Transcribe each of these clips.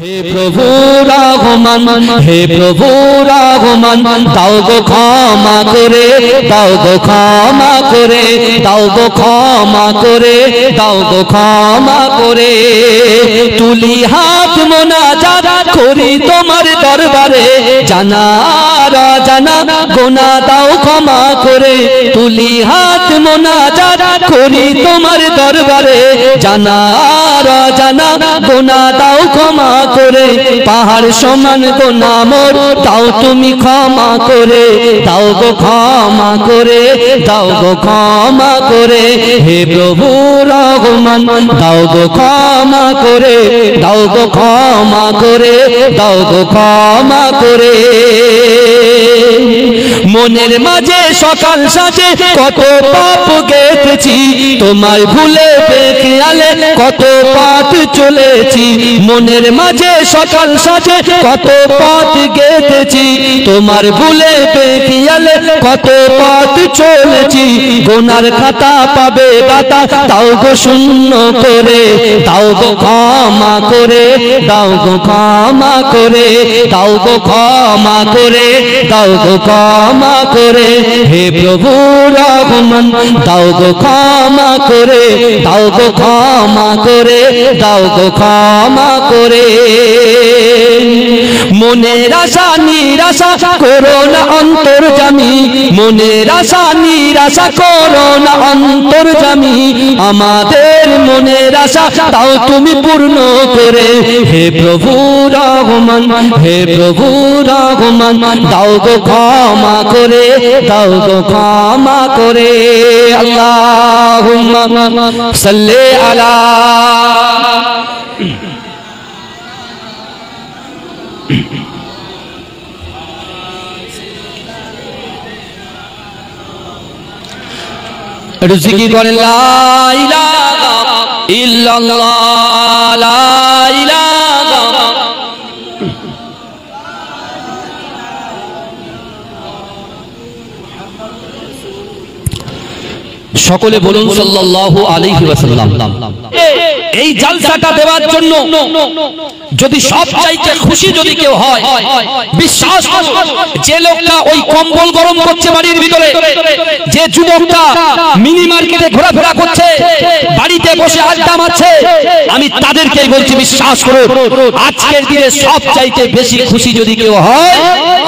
হে প্রভু রহমান, হে প্রভু রহমান, দাও গো ক্ষমা করে, দাও গো ক্ষমা করে, দাও গো ক্ষমা করে, দাও গো ক্ষমা করে। তুলি হাত মোনাজাত করি তোমার দরবারে, জানা জানা গোনা দাও ক্ষমা করে। তুলি হাত মোনাজাত করি তোমার দরবারে, জানা জানা গোনা দাও ক্ষমা করে। পাহাড় সমান গোনা মোর দাও তুমি ক্ষমা করে, দাও গো ক্ষমা করে, দাও গো ক্ষমা করে। হে প্রভু রহমান, দাও গো ক্ষমা করে, দাও গো ক্ষমা করে, দাও গো ক্ষমা করে। মনের মাঝে সকাল সাজে কত পাপ গেঁথেছি, তোমার ভুলে বেখেয়ালে কত পথ চলেছি। মনের মাঝে সকাল সাজে কত পথ গেঁথেছি, তোমার ভুলে বেখেয়ালে কত পথ চলেছি। গুনার খাতা পাবে গাতা, দাও গো শূন্য করে, দাও গো ক্ষমা করে, দাও গো ক্ষমা করে, দাও গো ক্ষমা করে, দাও গো ক্ষমা করে। হে প্রভু রহমান, দাও গো ক্ষমা করে, দাও গো ক্ষমা করে, দাও গো ক্ষমা করে। মনের আশা নিরাশা করো না অন্তর্যামী, মনের আশা নিরাশা করো না অন্তর্যামী। আমাদের মনের আশা দাও তুমি পূর্ণ করে। হে প্রভু রহমান, হে প্রভু রহমান, দাও গো ক্ষমা করে, দাও গো ক্ষমা করে। আল্লাহুম্মা সাল্লি আলা একটু জিকির করেন, লা ইলাহা ইল্লাল্লাহ, লা ইলাহা। সকলে বলুন সাল্লাল্লাহু আলাইহি ওয়াসাল্লাম। এই জালসাটা দেওয়ার জন্য যদি সবচাইতে খুশি যদি কেউ হয়, বিশ্বাস যে লোকটা ওই কম্বল গরম করছে বাড়ির ভিতরে, যে যুবকটা মিনি মার্কেটে ঘোরাফেরা করছে, বাড়িতে বসে আড্ডা মারছে, আমি তাদেরকেই বলছি বিশ্বাস করো, আজকের দিনে সবচাইতে বেশি খুশি যদি কেউ হয়,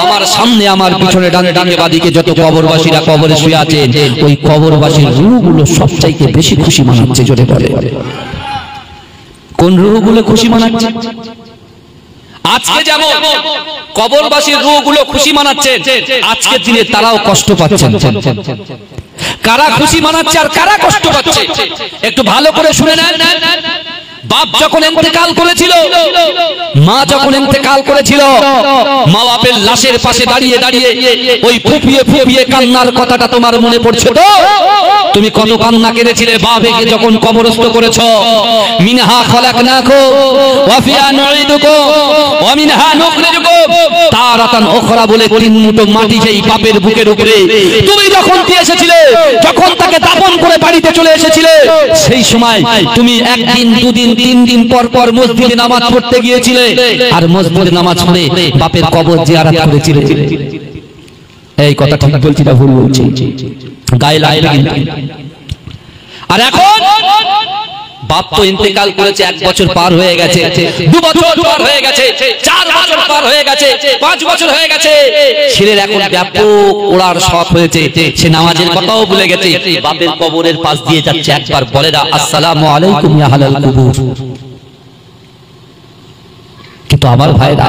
আমার সামনে আমার পিছনে ডানে ডানে বাদিকে যত কবরবাসীরা কবরে শুয়ে আছে, ওই কবরবাসীর রূহগুলো সবচাইতে বেশি খুশি মানাচ্ছে। জোরে বলে কোন রূহগুলো খুশি মানাচ্ছে? আজকে যেমন কবরবাসীর রূহগুলো খুশি মানাচ্ছে, আজকের দিনে তারাও কষ্ট পাচ্ছেন। কারা খুশি মানাচ্ছে আর কারা কষ্ট পাচ্ছে একটু ভালো করে শুনে নেন। বাপ যখন ইন্তেকাল করেছিল, মা যখন ইন্তেকাল করেছিল, মা বাপের লাশের পাশে দাঁড়িয়ে দাঁড়িয়ে ওই ফুপিয়ে ফুপিয়ে কান্নার কথাটা তোমার মনে পড়ছে তো? তুমি কত কান্না কেঁদেছিলে বাবাকে যখন কবরস্থ করেছো। মিনহা খলাকনাকুম ওয়া ফিহা নুঈদুকুম ওয়া মিনহা নুখরিজুকুম তারাতান উখরা বলে তিন মুঠো মাটি যেই বাপের বুকের উপরে তুমি যখন দিয়ে এসেছিলে, যখন তাকে দাফন করে বাড়িতে চলে এসেছিলে, সেই সময় তুমি একদিন দুদিন তিন দিন পর পর মসজিদে নামাজ পড়তে গিয়েছিলে, আর মসজিদে নামাজ পড়ে বাপের কবর জিয়ারত করেছিলে। এই কথা ঠিক বলছি না ভুল বলছি? গায়ে লাগবে কিন্তু। আর এখন বাপ তো ইন্তেকাল করেছে, 1 বছর পার হয়ে গেছে, 2 বছর পার হয়ে গেছে, 4 বছর পার হয়ে গেছে, 5 বছর হয়ে গেছে। ছেলের এখন ব্যাপক ওড়ার শখ হয়েছে, সে নামাজের কথাও ভুলে গেছে। বাপের কবরের পাশ দিয়ে যাচ্ছে, একবার বলে না আসসালামু আলাইকুম ইয়া আহলাল কুবুর। কিন্তু আমার ভাইরা,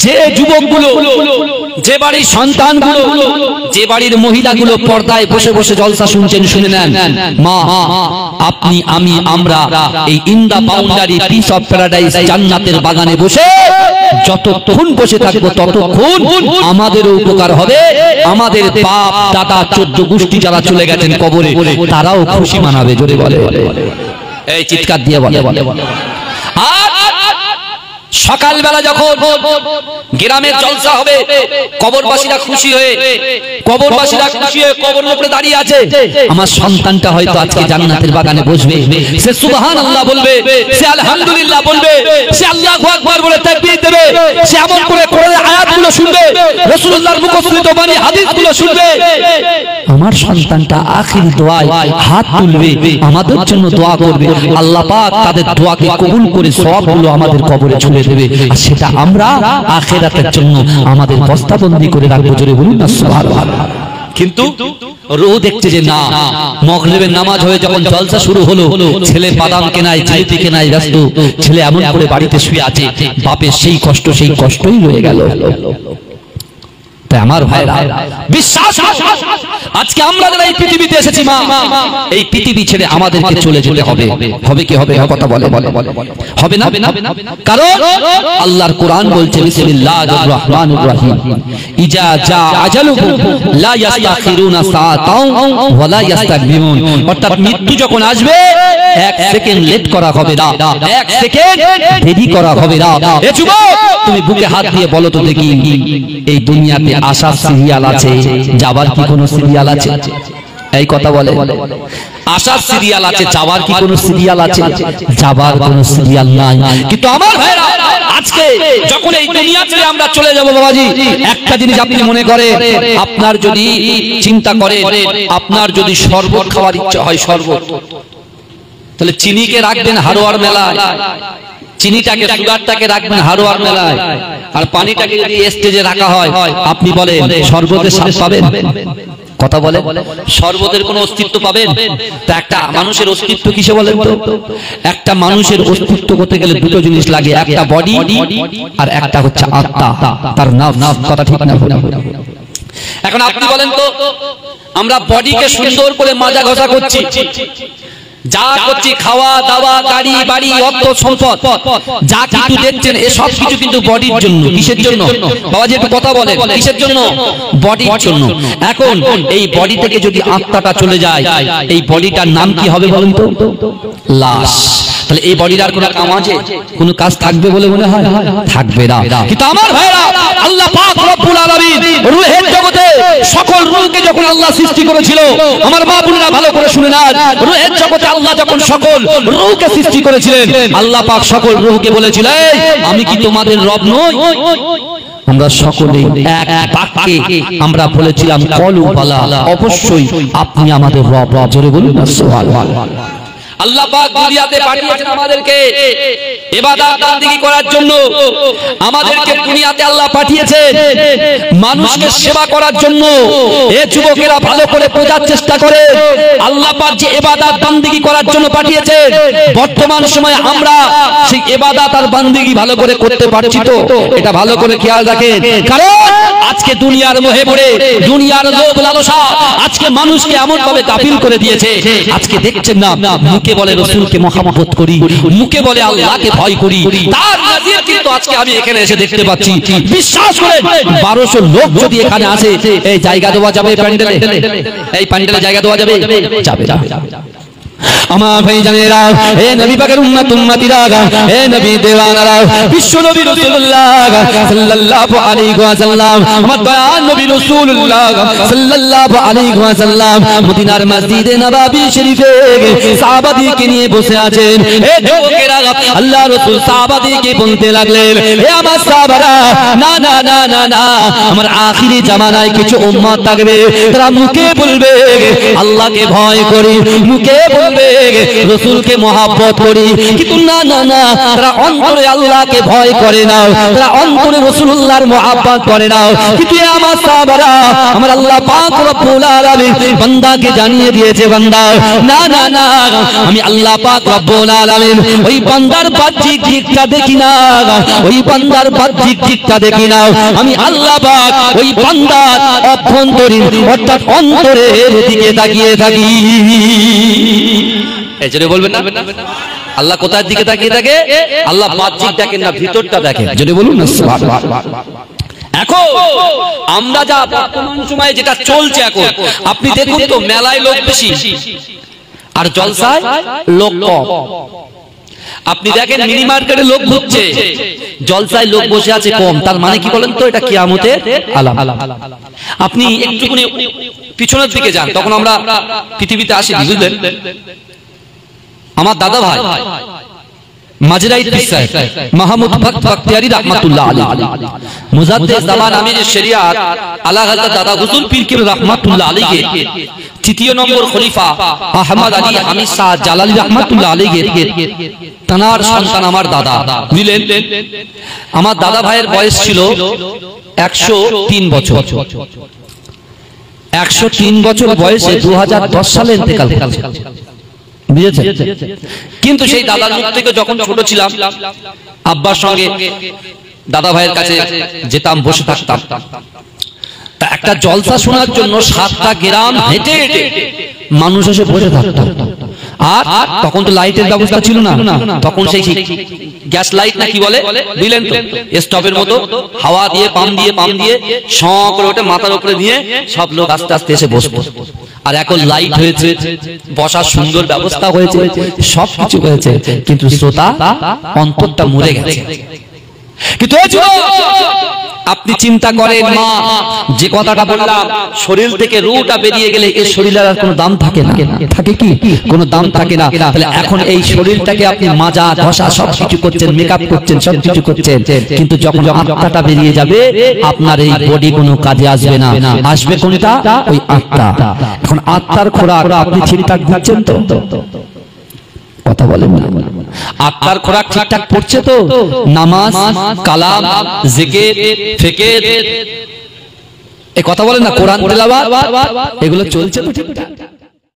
যে যুবকগুলো, যে বাড়ির সন্তানগুলো, যে বাড়ির মহিলাগুলো পর্দায় বসে বসে জলসা শুনছেন, শুনে নেন, মা আপনি আমি আমরা এই in the boundary piece of paradise জান্নাতের বাগানে বসে যতক্ষণ বসে থাকবো ততক্ষণ আমাদেরও উপকার হবে। আমাদের বাপ দাদা 14 গোষ্ঠী যারা চলে গেছেন কবরে, তারাও খুশি মানাবে। জোরে বলে, এই চিৎকার দিয়ে বলে। আর সকালবেলা যখন গ্রামের জলসা হবে, কবরবাসীরা খুশি হয়ে কবরের উপরে দাঁড়িয়ে আছে, আমার সন্তানটা হয়তো আজকে জান্নাতের বাগানে বসবে। সে সুবহানাল্লাহ বলবে, সে আলহামদুলিল্লাহ বলবে, সে করে তাকবীর দেবে, সে এমন করে কোরআনের আয়াতগুলো শুনবে, রাসূলুল্লাহর মুখস্থিত বাণী হাদিসগুলো শুনবে, আমার সন্তানটা আখির দোয়ায় হাত তুলবে, আমাদের জন্য দোয়া করবে, আল্লাহ পাক তাদের দোয়াকে কবুল করে সওয়াবগুলো আমাদের কবরে ছুঁড়ে দেবে, আর সেটা আমরা আখিরাতের জন্য আমাদের বস্তাবন্দি করে রাখবো। জোরে বলুন না সুবহানাল্লাহ। কিন্তু রোহ দেখছে যে না, মাগরিবের নামাজ হয়ে যখন জলসা শুরু হলো, ছেলে বাদাম কেনায় জিলিপি কেনায় ব্যস্ত, ছেলে এমন করে বাড়িতে শুয়ে আছে, বাপের সেই কষ্টই রয়ে গেল। তাই আমার ভাইরা বিশ্বাস, আজকে আমরা যারা এই পৃথিবীতে এসেছি মা, এই পৃথিবী ছেড়ে আমাদেরকে চলে যেতে হবে। হবে কি হবে না? কথা বলে হবে না? কারণ আল্লাহর কোরআন বলছে বিসমিল্লাহির রহমানির রহিম, ইজা জা আজালুহুম লা ইস্তাখিরুনা সাআতাও ওয়া লা ইস্তাকদিমুন, অর্থাৎ মৃত্যু যখন আসবে এক সেকেন্ড লেট করা হবে না, এক সেকেন্ড দেরি করা হবে না। এ যুবক, তুমি বুকে হাত দিয়ে বলো তো দেখি, এই দুনিয়াতে আসার সিরিয়াল আছে, যাবার কি কোনো সিরিয়াল আছে? এই কথা বলে, আসার সিরিয়াল আছে, যাবার কি কোনো সিরিয়াল আছে? যাবার কোনো সিরিয়াল নাই। কিন্তু আমার ভাইরা, আজকে যখন এই দুনিয়া ছেড়ে আমরা চলে যাব বাবাজি, একটা জিনিস আপনি মনে করেন, আপনার যদি চিন্তা করেন, আপনার যদি শরবত খাওয়ার ইচ্ছা হয়, শরবত, তাহলে চিনিকে রাখবেন হারোয়ার মেলায়, চিনিটাকে সুগারটাকে রাখবেন হারোয়ার মেলায়, আর পানিটাকে যদি স্টেজে রাখা হয়, আপনি বলেন শরবতের স্বাদ পাবেন? কথা বলে, শরবতের কোনো অস্তিত্ব পাবেন? তা একটা মানুষের অস্তিত্ব কিসে বলেন তো? একটা মানুষের অস্তিত্ব করতে গেলে দুটো জিনিস লাগে, একটা বডি আর একটা হচ্ছে আত্মা, তার নাফস। কথা ঠিক না? এখন আপনি বলেন তো, আমরা বডিকে সুন্দর করে মাজা ঘষা করছি, যা করছি, খাওয়া দাওয়া, গাড়ি বাড়ি, অর্থ সম্পদ, যা কিছু দেখছেন, এসব কিছু কিন্তু বডির জন্য। কিসের জন্য বাবাজি একটু কথা বলে? কিসের জন্য? বডির জন্য। এখন এই বডি থেকে যদি আত্মাটা চলে যায়, এই বডিটার নাম কি হবে বলুন তো? লাশ। তাহলে এই বডির আর কোনো কাম আছে? কোনো কাজ থাকবে বলে মনে হয়? থাকবে না। কিন্তু আমার ভাইরা, আল্লাহ পাক রব্বুল আলামিন রূহের জগতে সকল রূহকে যখন আল্লাহ সৃষ্টি করেছিল, আমার মা বোনেরা ভালো করে শুনে না, রূহের জগতে আল্লাহ যখন সকল রূহকে সৃষ্টি করেছিলেন, আল্লাহ পাক সকল রূহকে বলেছিলেন, আমি কি তোমাদের রব নই? আমরা সকলে এক বাক্যে আমরা বলেছিলাম, কলু বালা, অবশ্যই আপনি আমাদের রব। জোরে বলুন না সুবহানাল্লাহ। আল্লাহ পাক দুনিয়াতে পাঠিয়েছেন আমাদেরকে ইবাদত বندگی করার জন্য, আমাদেরকে দুনিয়াতে আল্লাহ পাঠিয়েছেন মানুষকে সেবা করার জন্য। এ যুবকেরা ভালো করে বোঝার চেষ্টা করে, আল্লাহ পাক যে ইবাদত বندگی করার জন্য পাঠিয়েছেন, বর্তমান সময়ে আমরা সেই ইবাদত আর বندگی ভালো করে করতে পারছি তো? এটা ভালো করে খেয়াল রাখেন, কারণ আজকে দুনিয়ার মোহে পড়ে, দুনিয়ার লোভ লালসা আজকে মানুষকে এমন ভাবে গাফিল করে দিয়েছে। আজকে দেখছেন না, মুখে বলে রাসূলকে মহব্বত করি, মুখে বলে আল্লাহকে ভয় করি, তার নজির কিন্তু আজকে আমি এখানে এসে দেখতে পাচ্ছি। বিশ্বাস করেন, 1200 লোক যদি এখানে আসে, এই জায়গা দেওয়া যাবে প্যান্ডেলে? এই প্যান্ডেলে জায়গা দেওয়া যাবে? যাবে না। আমার ভাই জানেরা, হে নবী পাকের উম্মত উম্মতিরা, হে নবী দেওয়ানারা, বিশ্ব নবী রাসূলুল্লাহ সাল্লাল্লাহু আলাইহি ওয়াসাল্লাম, আমার দয়াল নবী রাসূলুল্লাহ সাল্লাল্লাহু আলাইহি ওয়াসাল্লাম মদিনার মসজিদে নববী শরীফে সাহাবাদেরকে নিয়ে বসে আছেন। হে যুবকেরা, আল্লাহ রাসূল সাহাবাদেরকে বলতে লাগলেন, হে আমার সাহাবারা, না না না না না, আমার আখিরি জামানায় কিছু উম্মত থাকবে, তারা মুখে বলবে আল্লাহকে ভয় করি, মুখে বলবে রাসূলকে মহব্বত করি, কিন্তু না না না, তারা অন্তরে আল্লাহকে ভয় করে না, তারা অন্তরে রাসূলুল্লাহর মহব্বত করে না। কিন্তু আমার সাহাবারা, আমার আল্লাহ পাক রব্বুল আলামিন বান্দাকে জানিয়ে দিয়েছে, বান্দা না না না, আমি আল্লাহ পাক রব্বুল আলামিন ওই বান্দার বাহ্যিক দিকটা দেখি না, ওই বান্দার বাহ্যিক দিকটা দেখি না, আমি আল্লাহ পাক ওই বান্দার অভ্যন্তরীণ অর্থাৎ অন্তরের দিকে তাকিয়ে থাকি। এই জন্য বলবেন না, আল্লাহ কোথার দিকে তাকিয়ে থাকে? আল্লাহ বাহ্যিক দেখেন না, ভিতরটা দেখেন। যদি বলুন না সুবহানাল্লাহ। এখন আমরা যা বর্তমান সময়ে যেটা চলছে, এখন আপনি দেখুন তো, মেলায় লোক বেশি আর জলসায় লোক কম। আপনি দেখেন মিনি মার্কেটে লোক ঘুরছে, জলসায় লোক বসে আছে কম। তার মানে কি বলেন তো? এটা কিয়ামতের আলামত। আপনি একটুখানি পিছনের দিকে যান, তখন আমরা পৃথিবীতে আসি, বুঝলেন? আমার দাদা ভাই মাজরাই কিসা মাহমুদ ভক্ত বখতিয়ারি রাহমাতুল্লাহ আলাইহি মুজাদ্দিদ জামান আমির শরিয়াত আলা হযরত দাদা হুজুর পীর কি রাহমাতুল্লাহ আলাইহি তৃতীয় নম্বর খলিফা আহমদ আলী হামিদ শাহ জালালি রাহমাতুল্লাহ আলাইহি তানার সন্তান আমার দাদা, বুঝলেন? আমার দাদা ভাইয়ের বয়স ছিল 103 বছর। 103 বছর বয়সে 2010 সালে ইন্তেকাল করেছে, বুঝেছেন? কিন্তু সেই দাদার মুখ থেকে যখন ছোট ছিলাম আব্বার সঙ্গে দাদা ভাইয়ের কাছে যেতাম, বসে থাকতাম। তা একটা জলসা শোনার জন্য 7টা গ্রাম হেঁটে হেঁটে মানুষ এসে বসে থাকতো। আর তখন তো লাইটের ব্যবস্থা ছিল না, তখন সেই গ্যাস লাইট না কি বলে, বুঝলেন তো, স্টপের মতো হাওয়া দিয়ে পাম দিয়ে শঁ করে ওটা মাথার উপরে দিয়ে সব লোক আস্তে আস্তে এসে বসতো। আর এখন লাইট হয়েছে, বসার সুন্দর ব্যবস্থা হয়েছে, সবকিছু হয়েছে, কিন্তু শ্রোতা অন্তরটা মরে গেছে। কিন্তু আপনি চিন্তা করেন, মা যে কথাটা বললাম, শরীর থেকে রূহটা বেরিয়ে গেলে এই শরীরের আর কোনো দাম থাকে না, থাকে কি? কোনো দাম থাকে না। তাহলে এখন এই শরীরটাকে আপনি মাজা ঘষা সবকিছু করছেন, মেকআপ করছেন, সবকিছু করছেন, কিন্তু যখন আত্মাটা বেরিয়ে যাবে আপনার এই বডি কোনো কাজে আসবে না। আসবে কোনটা? ওই আত্মা। এখন আত্মার খোরাক আপনি ঠিকঠাক দিচ্ছেন তো? কথা বলেন না। আত্মার খোরাক ঠিকঠাক পড়ছে তো? নামাজ, কালাম, জিকির, ফিকির, এই কথা বলেন না, কোরআন তেলাওয়াত, এগুলো চলছে তো ঠিকঠাক?